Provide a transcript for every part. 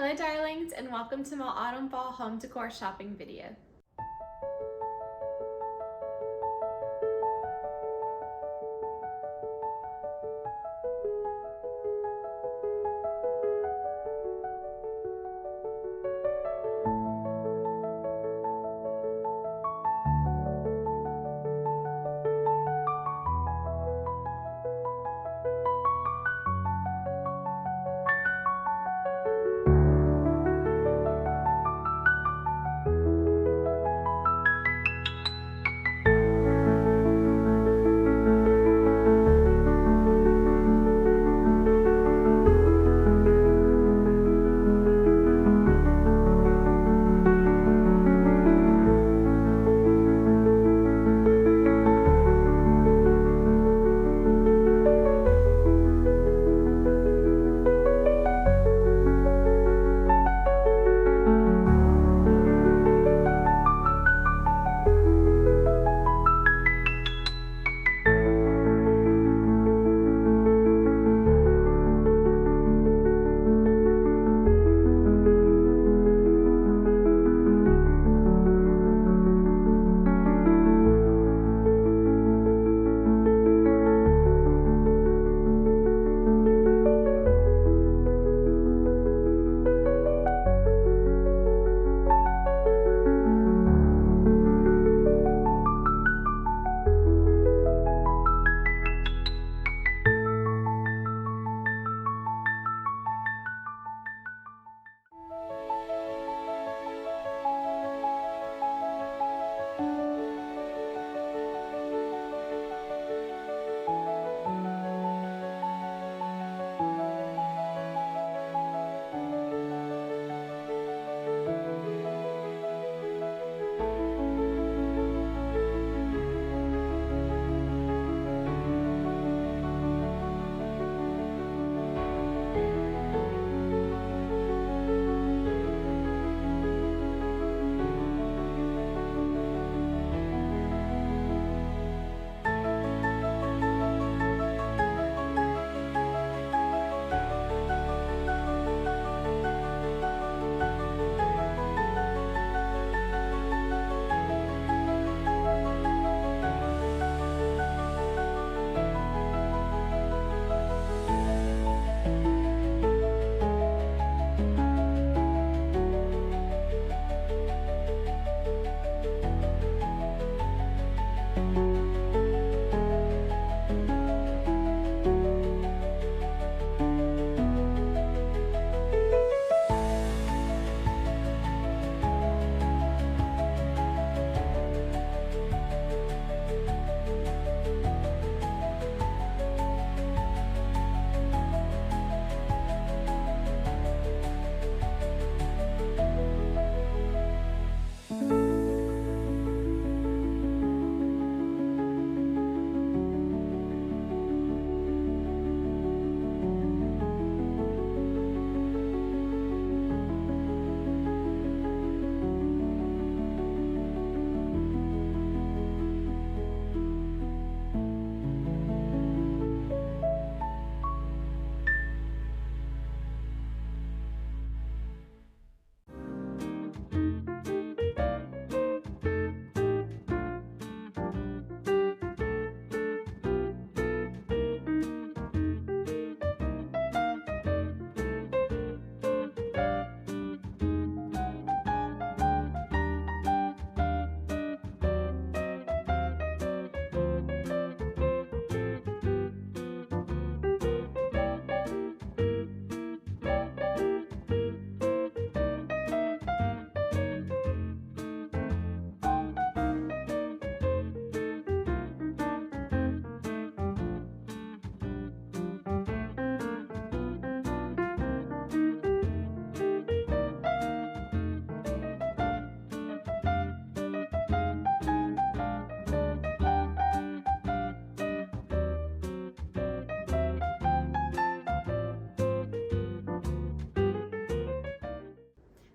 Hello darlings, and welcome to my autumn fall home decor shopping video.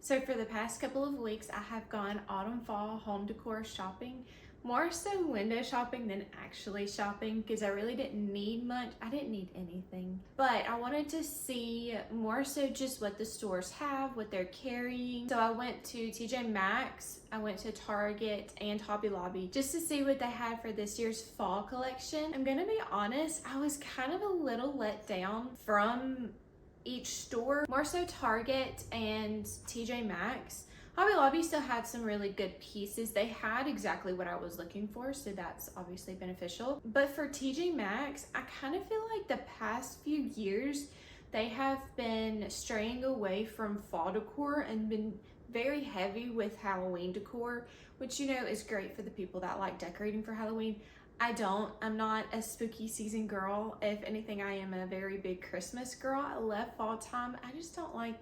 So for the past couple of weeks, I have gone autumn fall home decor shopping more so window shopping than actually shopping because I really didn't need much. I didn't need anything, but I wanted to see more so just what the stores have, what they're carrying. So I went to TJ Maxx, I went to Target and Hobby Lobby just to see what they had for this year's fall collection. I'm gonna be honest, I was kind of a little let down from each store, more so Target and TJ Maxx. Hobby Lobby still had some really good pieces. They had exactly what I was looking for, so that's obviously beneficial. But for TJ Maxx, I kind of feel like the past few years, they have been straying away from fall decor and been very heavy with Halloween decor, which, you know, is great for the people that like decorating for Halloween. I don't. I'm not a spooky season girl. If anything, I am a very big Christmas girl. I love fall time. I just don't like,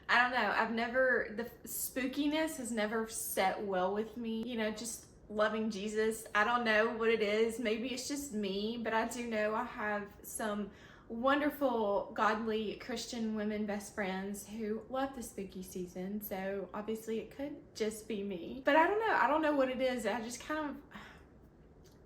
I don't know, the spookiness has never set well with me. You know, just loving Jesus. I don't know what it is. Maybe it's just me, but I do know I have some wonderful, godly Christian women best friends who love the spooky season. So obviously it could just be me. But I don't know. I don't know what it is. I just kind of,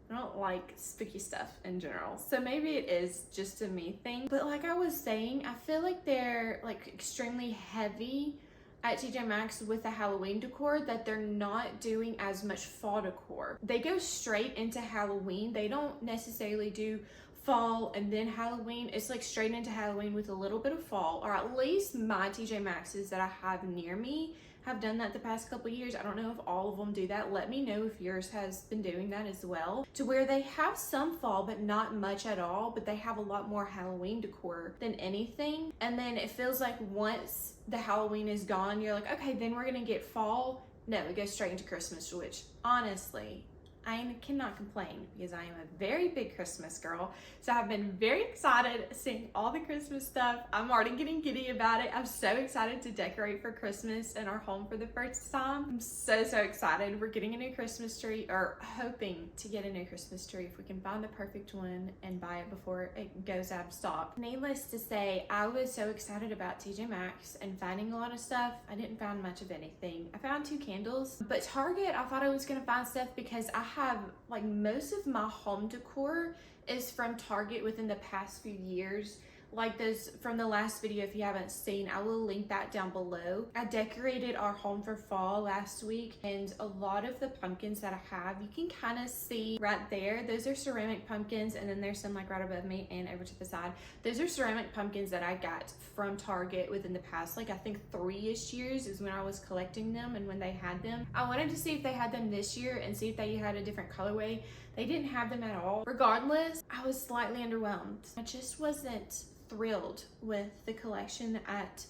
I don't like spooky stuff in general. So maybe it is just a me thing. But like I was saying, I feel like they're like extremely heavy at TJ Maxx with the Halloween decor, that they're not doing as much fall decor. They go straight into Halloween. They don't necessarily do fall and then Halloween. It's like straight into Halloween with a little bit of fall, or at least my TJ Maxx's that I have near me have done that the past couple years. I don't know if all of them do that. Let me know if yours has been doing that as well, to where they have some fall but not much at all, but they have a lot more Halloween decor than anything. And then it feels like once the Halloween is gone, you're like, okay, then we're gonna get fall. No, it goes straight into Christmas, which honestly, I cannot complain because I am a very big Christmas girl. So I've been very excited seeing all the Christmas stuff. I'm already getting giddy about it. I'm so excited to decorate for Christmas in our home for the first time. I'm so excited. We're getting a new Christmas tree, or hoping to get a new Christmas tree if we can find the perfect one and buy it before it goes out of stock. Needless to say, I was so excited about TJ Maxx and finding a lot of stuff. I didn't find much of anything. I found 2 candles, but Target, I thought I was gonna find stuff because I have like most of my home decor is from Target within the past few years. Like those from the last video, if you haven't seen, I will link that down below. I decorated our home for fall last week, and a lot of the pumpkins that I have, you can kind of see right there. Those are ceramic pumpkins, and then there's some like right above me and over to the side. Those are ceramic pumpkins that I got from Target within the past, like I think 3-ish years is when I was collecting them and when they had them. I wanted to see if they had them this year and see if they had a different colorway. They didn't have them at all. Regardless, I was slightly underwhelmed. I just wasn't thrilled with the collection at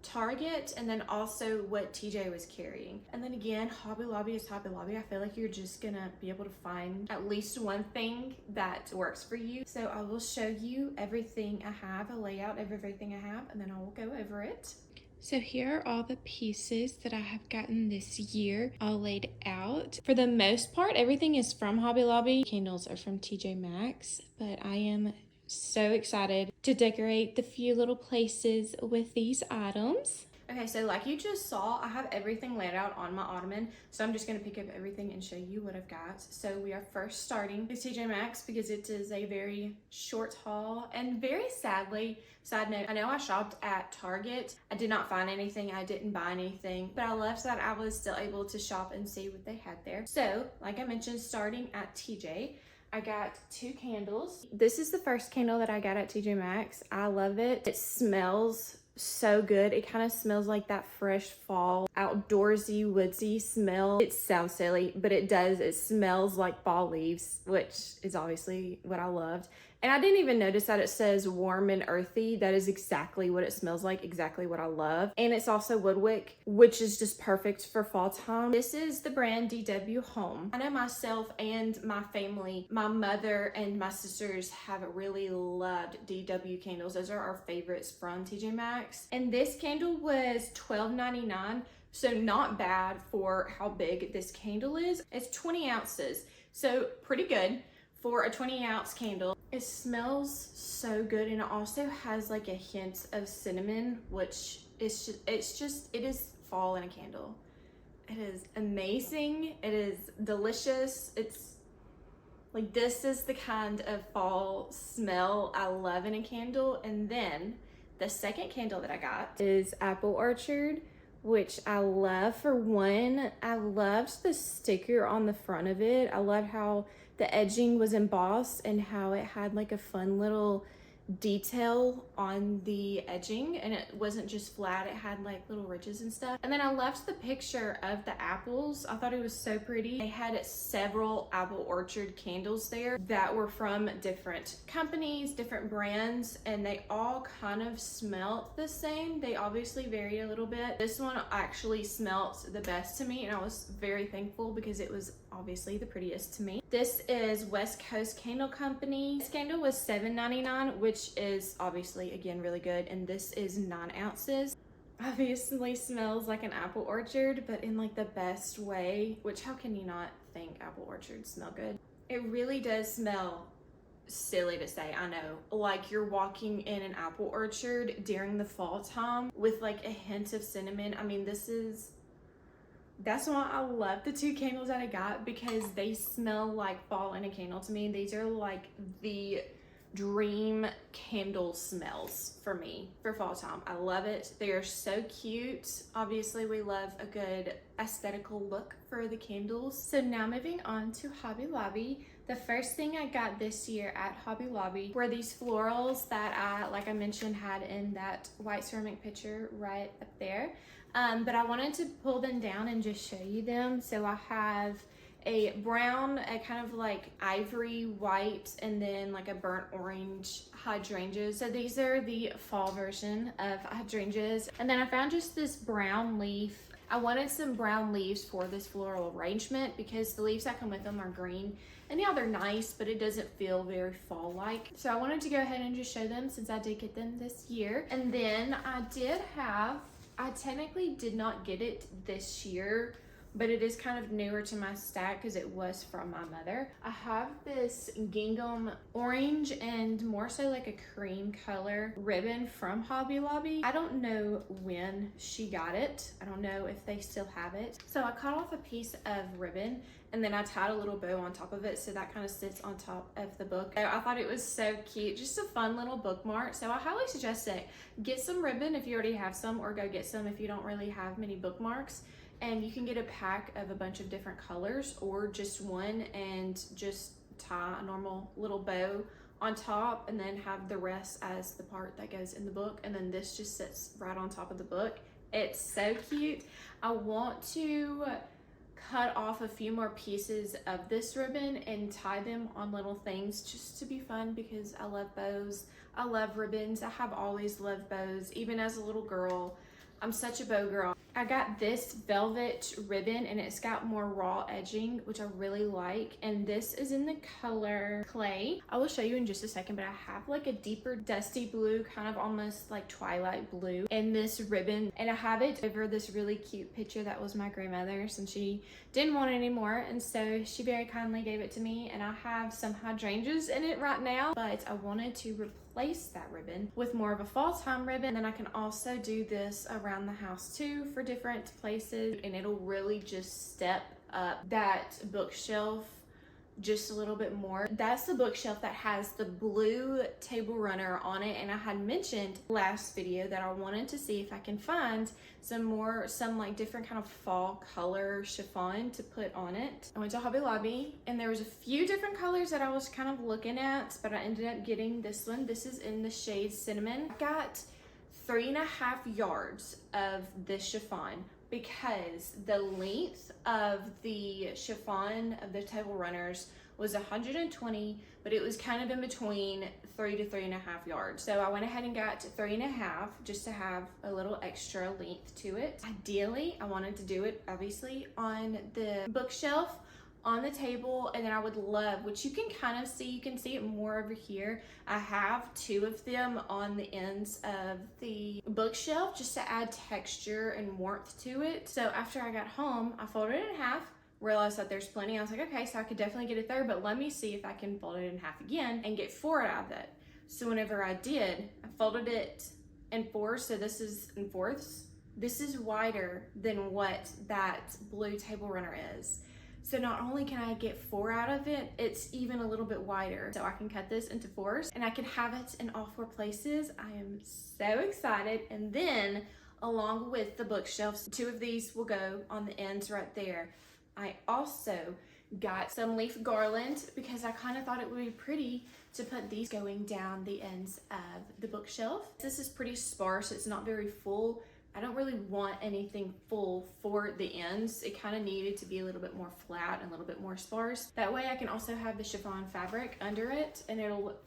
Target, and then also what TJ was carrying. And then again, Hobby Lobby is Hobby Lobby. I feel like you're just gonna be able to find at least one thing that works for you. So I will show you everything I have, a layout of everything I have, and then I will go over it. So here are all the pieces that I have gotten this year all laid out. For the most part, everything is from Hobby Lobby. Candles are from TJ Maxx, but I am so excited to decorate the few little places with these items. Okay, so like you just saw, I have everything laid out on my ottoman, so I'm just gonna pick up everything and show you what I've got. So we are first starting with TJ Maxx because it is a very short haul, and very sadly, side note, I know I shopped at Target. I did not find anything, I didn't buy anything, but I love that I was still able to shop and see what they had there. So, like I mentioned, starting at TJ, I got 2 candles. This is the first candle that I got at TJ Maxx. I love it. It smells so good. It kind of smells like that fresh fall, outdoorsy, woodsy smell. It sounds silly, but it does. It smells like fall leaves, which is obviously what I loved. And I didn't even notice that it says warm and earthy. That is exactly what it smells like, exactly what I love. And it's also woodwick, which is just perfect for fall time. This is the brand DW Home. I know myself and my family, my mother and my sisters have really loved DW candles. Those are our favorites from TJ Maxx. And this candle was $12.99. So not bad for how big this candle is. It's 20 ounces, so pretty good for a 20-ounce candle. It smells so good, and it also has like a hint of cinnamon, which is it is fall in a candle. It is amazing. It is delicious. It's like, this is the kind of fall smell I love in a candle. And then the second candle that I got is Apple Orchard, which I love. For one, I loved the sticker on the front of it. I loved how the edging was embossed and how it had like a fun little detail on the edging, and it wasn't just flat, it had like little ridges and stuff. And then I loved the picture of the apples. I thought it was so pretty. They had several Apple Orchard candles there that were from different companies, different brands, and they all kind of smelt the same. They obviously varied a little bit. This one actually smelt the best to me, and I was very thankful because it was obviously the prettiest to me. This is West Coast Candle Company. This candle was $7.99, which is obviously again really good, and this is 9 ounces. Obviously smells like an apple orchard, but in like the best way, which how can you not think apple orchards smell good? It really does smell silly to say, I know, like you're walking in an apple orchard during the fall time with like a hint of cinnamon. I mean, that's why I love the 2 candles that I got, because they smell like fall in a candle to me. These are like the dream candle smells for me for fall time. I love it. They are so cute. Obviously, we love a good aesthetical look for the candles. So now moving on to Hobby Lobby. The first thing I got this year at Hobby Lobby were these florals that I, like I mentioned, had in that white ceramic picture right up there. But I wanted to pull them down and just show you them. So I have a brown, a kind of like ivory white, and then like a burnt orange hydrangeas. So these are the fall version of hydrangeas. And then I found just this brown leaf. I wanted some brown leaves for this floral arrangement because the leaves that come with them are green. And yeah, they're nice, but it doesn't feel very fall-like. So I wanted to go ahead and just show them since I did get them this year. And then I technically did not get it this year, but it is kind of newer to my stack because it was from my mother. I have this gingham orange and more so like a cream color ribbon from Hobby Lobby. I don't know when she got it. I don't know if they still have it. So I cut off a piece of ribbon and then I tied a little bow on top of it so that kind of sits on top of the book. I thought it was so cute, just a fun little bookmark. So I highly suggest it. Get some ribbon if you already have some, or go get some if you don't really have many bookmarks. And you can get a pack of a bunch of different colors or just one and just tie a normal little bow on top and then have the rest as the part that goes in the book. And then this just sits right on top of the book. It's so cute. I want to cut off a few more pieces of this ribbon and tie them on little things just to be fun because I love bows. I love ribbons. I have always loved bows, even as a little girl. I'm such a bow girl. I got this velvet ribbon and it's got more raw edging, which I really like. And this is in the color Clay. I will show you in just a second, but I have like a deeper dusty blue, kind of almost like twilight blue in this ribbon. And I have it over this really cute picture that was my grandmother's and she didn't want it anymore. And so she very kindly gave it to me, and I have some hydrangeas in it right now, but I wanted to replace that ribbon with more of a fall time ribbon. And then I can also do this around the house too for different places, and it'll really just step up that bookshelf just a little bit more. That's the bookshelf that has the blue table runner on it, and I had mentioned last video that I wanted to see if I can find some like different kind of fall color chiffon to put on it. I went to Hobby Lobby and there was a few different colors that I was kind of looking at, but I ended up getting this one. This is in the shade Cinnamon. I got 3.5 yards of this chiffon because the length of the chiffon of the table runners was 120, but it was kind of in between 3 to 3.5 yards. So I went ahead and got 3.5 just to have a little extra length to it. Ideally, I wanted to do it obviously on the bookshelf, on the table, and then I would love, which you can kind of see, you can see it more over here. I have 2 of them on the ends of the bookshelf just to add texture and warmth to it. So after I got home, I folded it in half, realized that there's plenty. I was like, okay, so I could definitely get a third, but let me see if I can fold it in half again and get 4 out of it. So whenever I did, I folded it in 4, so this is in 4ths. This is wider than what that blue table runner is. So not only can I get 4 out of it, it's even a little bit wider. So I can cut this into 4s and I can have it in all 4 places. I am so excited. And then along with the bookshelves, 2 of these will go on the ends right there. I also got some leaf garland because I kind of thought it would be pretty to put these going down the ends of the bookshelf. This is pretty sparse, it's not very full. I don't really want anything full for the ends. It kind of needed to be a little bit more flat and a little bit more sparse. That way I can also have the chiffon fabric under it and it'll look,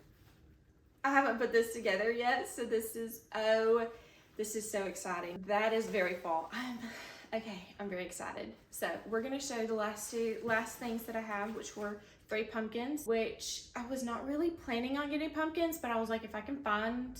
I haven't put this together yet, so this is so exciting. That is very fall. I'm very excited. So we're gonna show the last things that I have, which were 3 pumpkins, which I was not really planning on getting pumpkins, but I was like, if I can find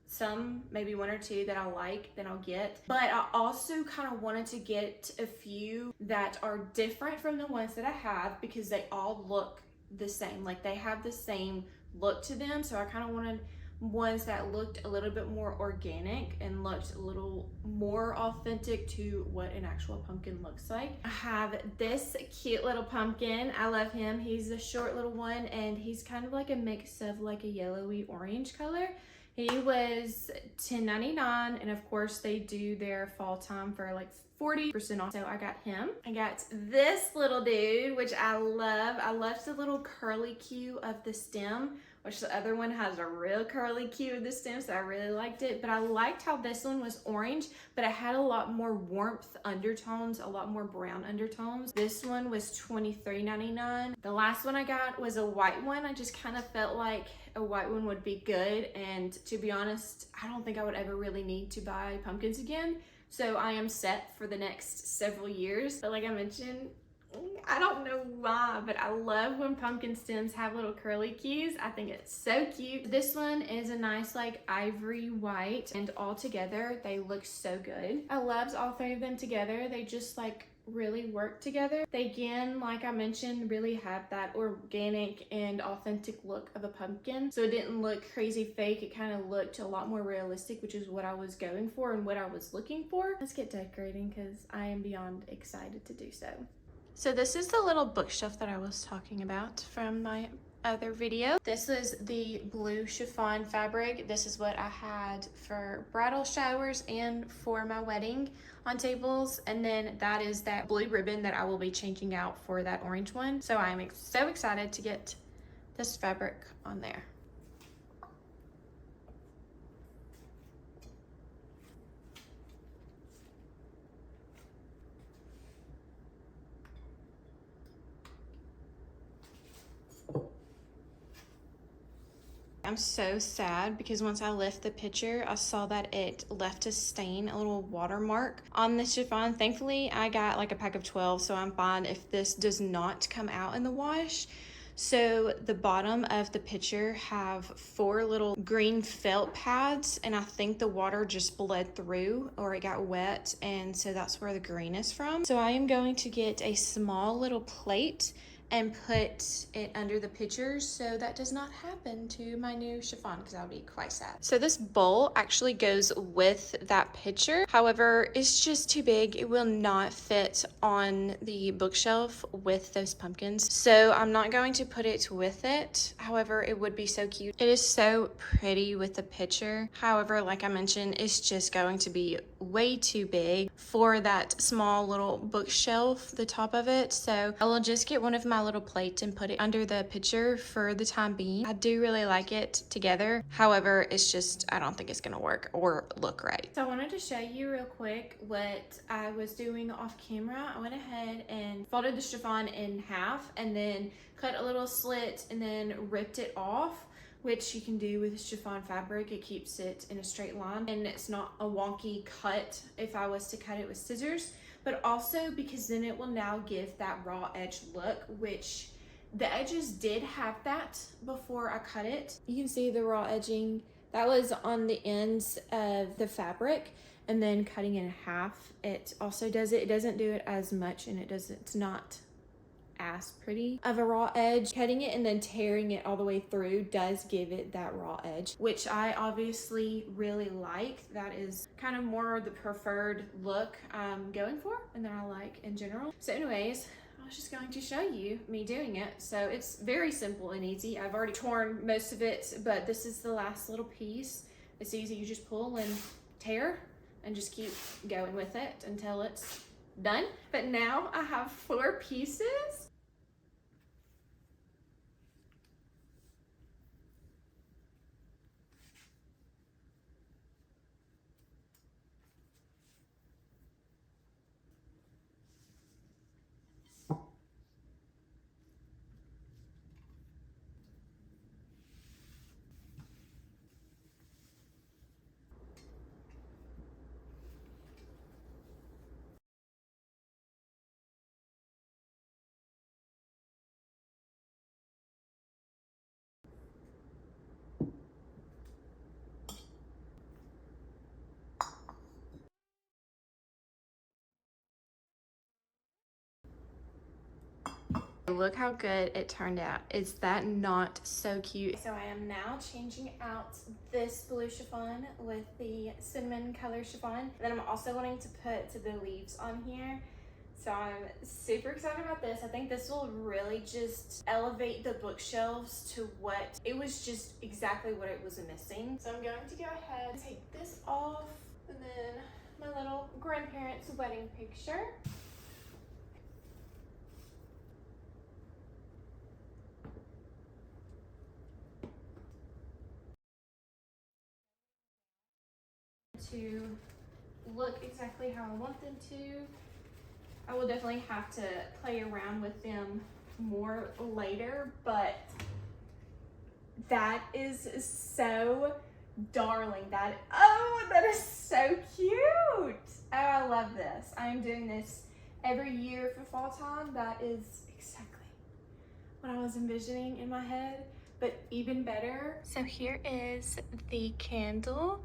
some, maybe 1 or 2 that I like, then I'll get. But I also kind of wanted to get a few that are different from the ones that I have because they all look the same. Like they have the same look to them. So I kind of wanted ones that looked a little bit more organic and looked a little more authentic to what an actual pumpkin looks like. I have this cute little pumpkin. I love him. He's a short little one and he's kind of like a mix of like a yellowy orange color. He was $10.99 and of course they do their fall time for like 40% off. So I got him. I got this little dude, which I love. I love the little curly Q of the stem, which the other one has a real curly Q of the stem, so I really liked it. But I liked how this one was orange, but it had a lot more warmth undertones, a lot more brown undertones. This one was $23.99. The last one I got was a white one. I just kind of felt like a white one would be good, and to be honest, I don't think I would ever really need to buy pumpkins again. So I am set for the next several years. But like I mentioned, I don't know why, but I love when pumpkin stems have little curly cues. I think it's so cute. This one is a nice like ivory white, and all together they look so good. I loved all 3 of them together. They just like really work together. They again, like I mentioned, really have that organic and authentic look of a pumpkin. So it didn't look crazy fake. It kind of looked a lot more realistic, which is what I was going for and what I was looking for. Let's get decorating because I am beyond excited to do so. So this is the little bookshelf that I was talking about from my other video. This is the blue chiffon fabric. This is what I had for bridal showers and for my wedding on tables. And then that is that blue ribbon that I will be changing out for that orange one. So I'm so excited to get this fabric on there. I'm so sad because once I left the picture, I saw that it left a stain, a little watermark on the chiffon. Thankfully, I got like a pack of 12, so I'm fine if this does not come out in the wash. So the bottom of the picture have 4 little green felt pads, and I think the water just bled through or it got wet, and so that's where the green is from. So I am going to get a small little plate and put it under the pictures so that does not happen to my new chiffon, because that would be quite sad. So this bowl actually goes with that picture. However, it's just too big. It will not fit on the bookshelf with those pumpkins. So I'm not going to put it with it. However, it would be so cute. It is so pretty with the picture. However, like I mentioned, it's just going to be way too big for that small little bookshelf, the top of it. So I will just get one of my little plates and put it under the picture for the time being. I do really like it together. However, it's just, I don't think it's gonna work or look right. So I wanted to show you real quick what I was doing off camera. I went ahead and folded the chiffon in half and then cut a little slit and then ripped it off, which you can do with chiffon fabric. It keeps it in a straight line and it's not a wonky cut if I was to cut it with scissors. But also because then it will now give that raw edge look, which the edges did have that before I cut it. You can see the raw edging that was on the ends of the fabric, and then cutting it in half, it also does it. It doesn't do it as much, and it's not as pretty of a raw edge. Cutting it and then tearing it all the way through does give it that raw edge, which I obviously really like. That is kind of more the preferred look I'm going for and that I like in general. So anyways, I was just going to show you me doing it. So it's very simple and easy. I've already torn most of it, but this is the last little piece. It's easy. You just pull and tear and just keep going with it until it's done. But now I have 4 pieces. Look how good it turned out. Is that not so cute? So I am now changing out this blue chiffon with the cinnamon color chiffon. And then I'm also wanting to put the leaves on here. So I'm super excited about this. I think this will really just elevate the bookshelves to what it was, just exactly what it was missing. So I'm going to go ahead and take this off, and then my little grandparents' wedding picture. To look exactly how I want them to. I will definitely have to play around with them more later, but that is so darling. That is so cute. Oh, I love this. I am doing this every year for fall time. That is exactly what I was envisioning in my head, but even better. So here is the candle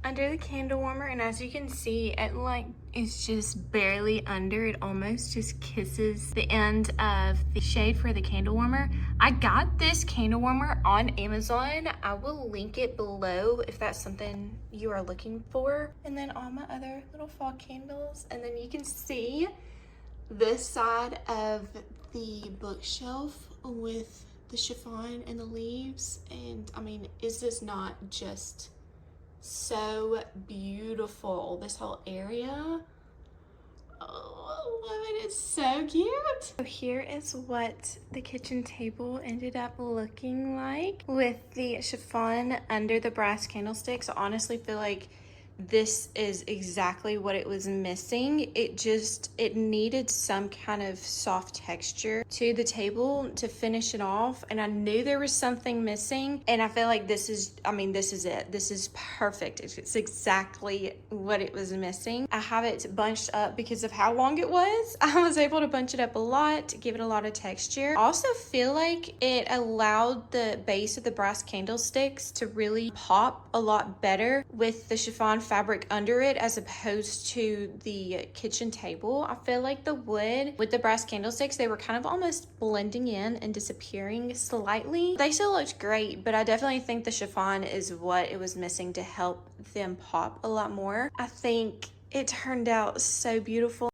under the candle warmer, and as you can see, it like is just barely under. It almost just kisses the end of the shade for the candle warmer. I got this candle warmer on Amazon. I will link it below if that's something you are looking for. And then all my other little fall candles, and then you can see this side of the bookshelf with the chiffon and the leaves. And I mean, is this not just so beautiful? This whole area, oh, I love it. It's so cute. So here is what the kitchen table ended up looking like with the chiffon under the brass candlesticks. I honestly feel like this is exactly what it was missing. It needed some kind of soft texture to the table to finish it off, and I knew there was something missing, and I feel like this is it. This is perfect. It's exactly what it was missing. I have it bunched up because of how long it was. I was able to bunch it up a lot to give it a lot of texture. I also feel like it allowed the base of the brass candlesticks to really pop a lot better with the chiffon fabric under it as opposed to the kitchen table. I feel like the wood with the brass candlesticks, they were kind of almost blending in and disappearing slightly. They still looked great, but I definitely think the chiffon is what it was missing to help them pop a lot more. I think it turned out so beautiful.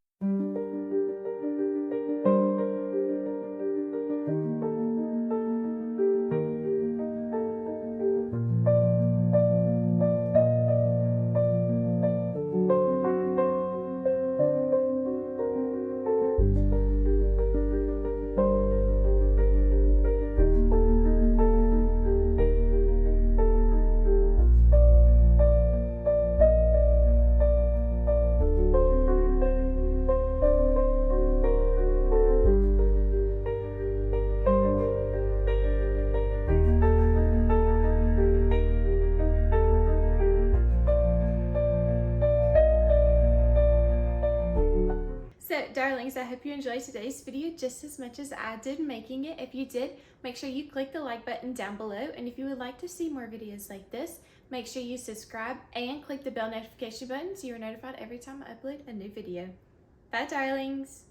So darlings, I hope you enjoyed today's video just as much as I did making it. If you did, make sure you click the like button down below. And if you would like to see more videos like this, make sure you subscribe and click the bell notification button so you are notified every time I upload a new video. Bye darlings!